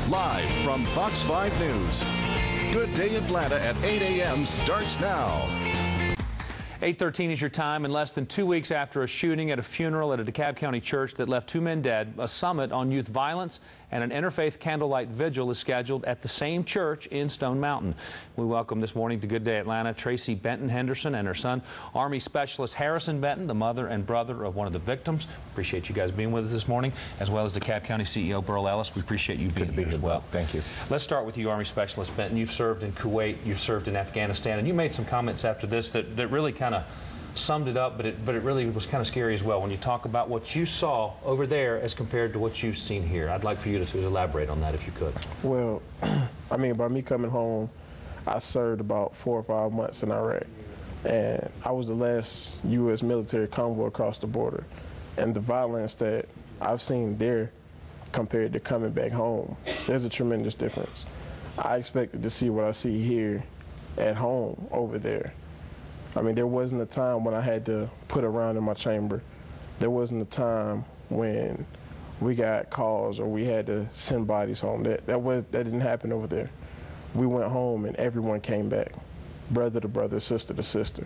live from Fox 5 News. Good Day Atlanta at 8 a.m. starts now. 8:13 is your time, and less than 2 weeks after a shooting at a funeral at a DeKalb County church that left 2 men dead, a summit on youth violence and an Interfaith Candlelight Vigil is scheduled at the same church in Stone Mountain. We welcome this morning to Good Day Atlanta Tracy Benton Henderson and her son, Army Specialist Harrison Benton, the mother and brother of one of the victims. Appreciate you guys being with us this morning, as well as DeKalb County CEO Burrell Ellis. We appreciate you being here as well. Thank you. Let's start with you, Army Specialist Benton. You've served in Kuwait, you've served in Afghanistan, and you made some comments after this that really kind of summed it up, but it really was kind of scary as well when you talk about what you saw over there as compared to what you've seen here. I'd like for you to elaborate on that if you could. Well, I mean, by me coming home, I served about 4 or 5 months in Iraq, and I was the last U.S. military convoy across the border, and the violence that I've seen there compared to coming back home, there's a tremendous difference. I expected to see what I see here at home over there. I mean, there wasn't a time when I had to put a round in my chamber. There wasn't a time when we got calls or we had to send bodies home. That didn't happen over there. We went home and everyone came back, brother to brother, sister to sister.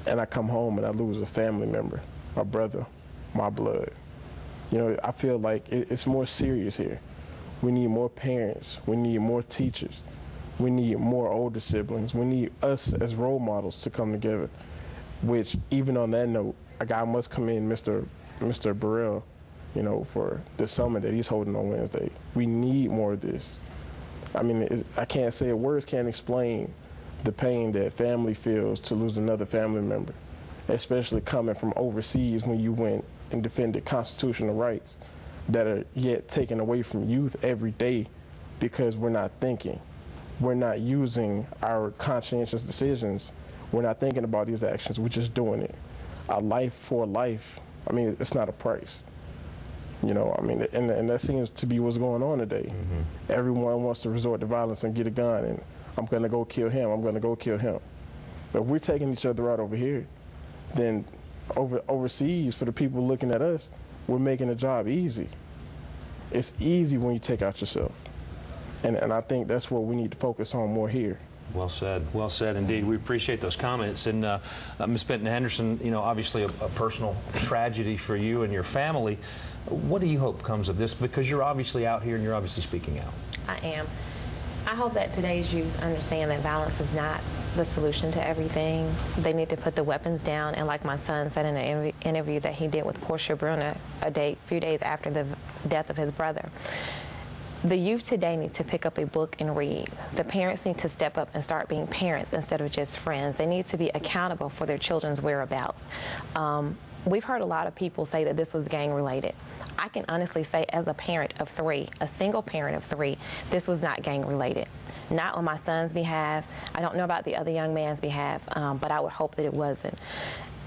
And I come home and I lose a family member, my brother, my blood. You know, I feel like it's more serious here. We need more parents. We need more teachers. We need more older siblings. We need us as role models to come together, which even on that note, a guy must commend Mr. Burrell, you know, for the summit that he's holding on Wednesday. We need more of this. I mean, I can't say it, words can't explain the pain that family feels to lose another family member, especially coming from overseas when you went and defended constitutional rights that are yet taken away from youth every day because we're not thinking. We're not using our conscientious decisions. We're not thinking about these actions. We're just doing it. A life for life. I mean, it's not a price. You know, I mean, and that seems to be what's going on today. Mm-hmm. Everyone wants to resort to violence and get a gun, and I'm going to go kill him. I'm going to go kill him. But if we're taking each other out over here, then overseas, for the people looking at us, we're making the job easy. It's easy when you take out yourself. And I think that's what we need to focus on more here. Well said indeed. We appreciate those comments. And Ms. Benton Henderson, you know, obviously a personal tragedy for you and your family. What do you hope comes of this? Because you're obviously out here and you're obviously speaking out. I am. I hope that today's youth understand that violence is not the solution to everything. They need to put the weapons down. And like my son said in an interview that he did with Portia Bruna a few days after the death of his brother, the youth today need to pick up a book and read. The parents need to step up and start being parents instead of just friends. They need to be accountable for their children's whereabouts. We've heard a lot of people say that this was gang related. I can honestly say, as a parent of 3, a single parent of 3, this was not gang related. Not on my son's behalf. I don't know about the other young man's behalf, but I would hope that it wasn't.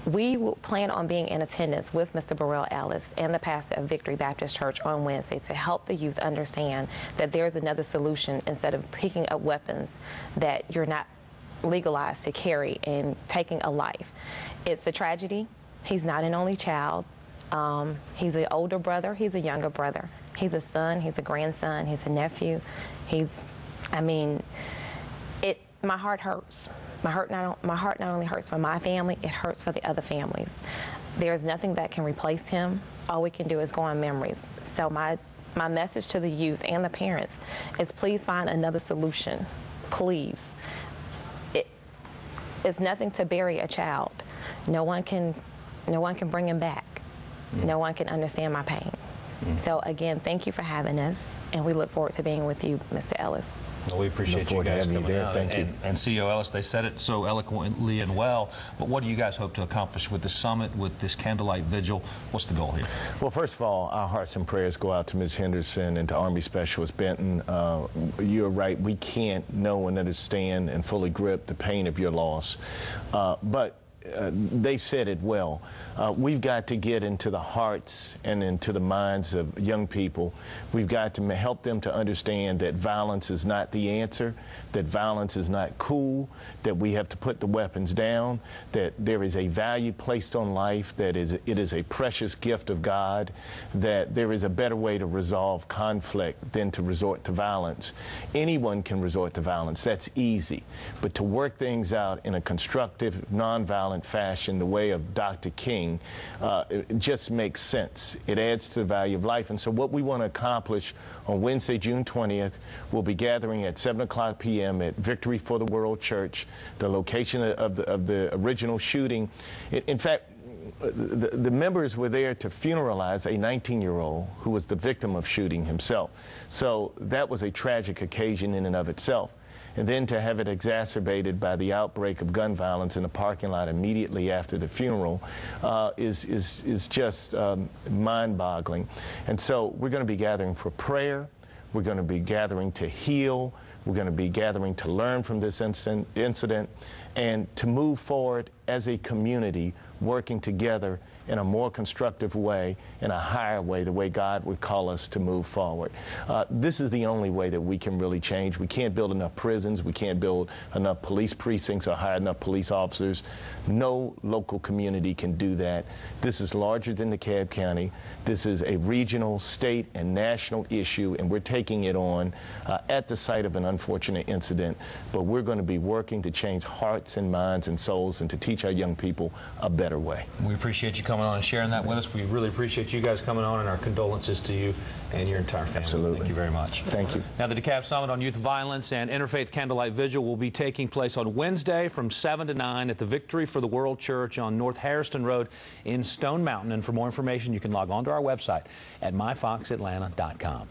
We will plan on being in attendance with Mr. Burrell Ellis and the pastor of Victory Baptist Church on Wednesday to help the youth understand that there's another solution instead of picking up weapons that you're not legalized to carry and taking a life. It's a tragedy. He's not an only child. He's an older brother. He's a younger brother. He's a son. He's a grandson. He's a nephew. My heart hurts. My heart not only hurts for my family, it hurts for the other families. There's nothing that can replace him. All we can do is go on memories. So my message to the youth and the parents is please find another solution. Please. It's nothing to bury a child. No one can bring him back. No one can understand my pain. So again, thank you for having us, and we look forward to being with you, Mr. Ellis. Well, we appreciate you guys coming out. Thank you. And CEO Ellis, they said it so eloquently and well, but what do you guys hope to accomplish with the summit, with this Candlelight Vigil? What's the goal here? Well, first of all, our hearts and prayers go out to Ms. Henderson and to Army Specialist Benton. You're right, we can't know and understand and fully grip the pain of your loss. But they said it well. We've got to get into the hearts and into the minds of young people. We've got to help them to understand that violence is not the answer, that violence is not cool, that we have to put the weapons down, that there is a value placed on life, that it is a precious gift of God, that there is a better way to resolve conflict than to resort to violence. Anyone can resort to violence. That's easy. But to work things out in a constructive, nonviolent fashion, the way of Dr. King, it just makes sense. It adds to the value of life. And so what we want to accomplish on Wednesday, June 20th, we'll be gathering at 7 o'clock p.m. at Victory for the World Church, the location of the original shooting. In fact, the members were there to funeralize a 19-year-old who was the victim of shooting himself. So that was a tragic occasion in and of itself. And then to have it exacerbated by the outbreak of gun violence in the parking lot immediately after the funeral is just mind-boggling. And so we're going to be gathering for prayer. We're going to be gathering to heal. We're going to be gathering to learn from this incident and to move forward as a community, working together in a more constructive way, in a higher way, the way God would call us to move forward. This is the only way that we can really change. We can't build enough prisons. We can't build enough police precincts or hire enough police officers. No local community can do that. This is larger than DeKalb County. This is a regional, state, and national issue, and we're taking it on at the site of an unfortunate incident. But we're going to be working to change hearts and minds and souls and to teach our young people a better way. We appreciate you coming on and sharing that with us. We really appreciate you guys coming on, and our condolences to you and your entire family. Absolutely. Thank you very much. Thank you. Now, the DeKalb Summit on Youth Violence and Interfaith Candlelight Vigil will be taking place on Wednesday from 7 to 9 at the Victory for the World Church on North Harrison Road in Stone Mountain. And for more information, you can log on to our website at myfoxatlanta.com.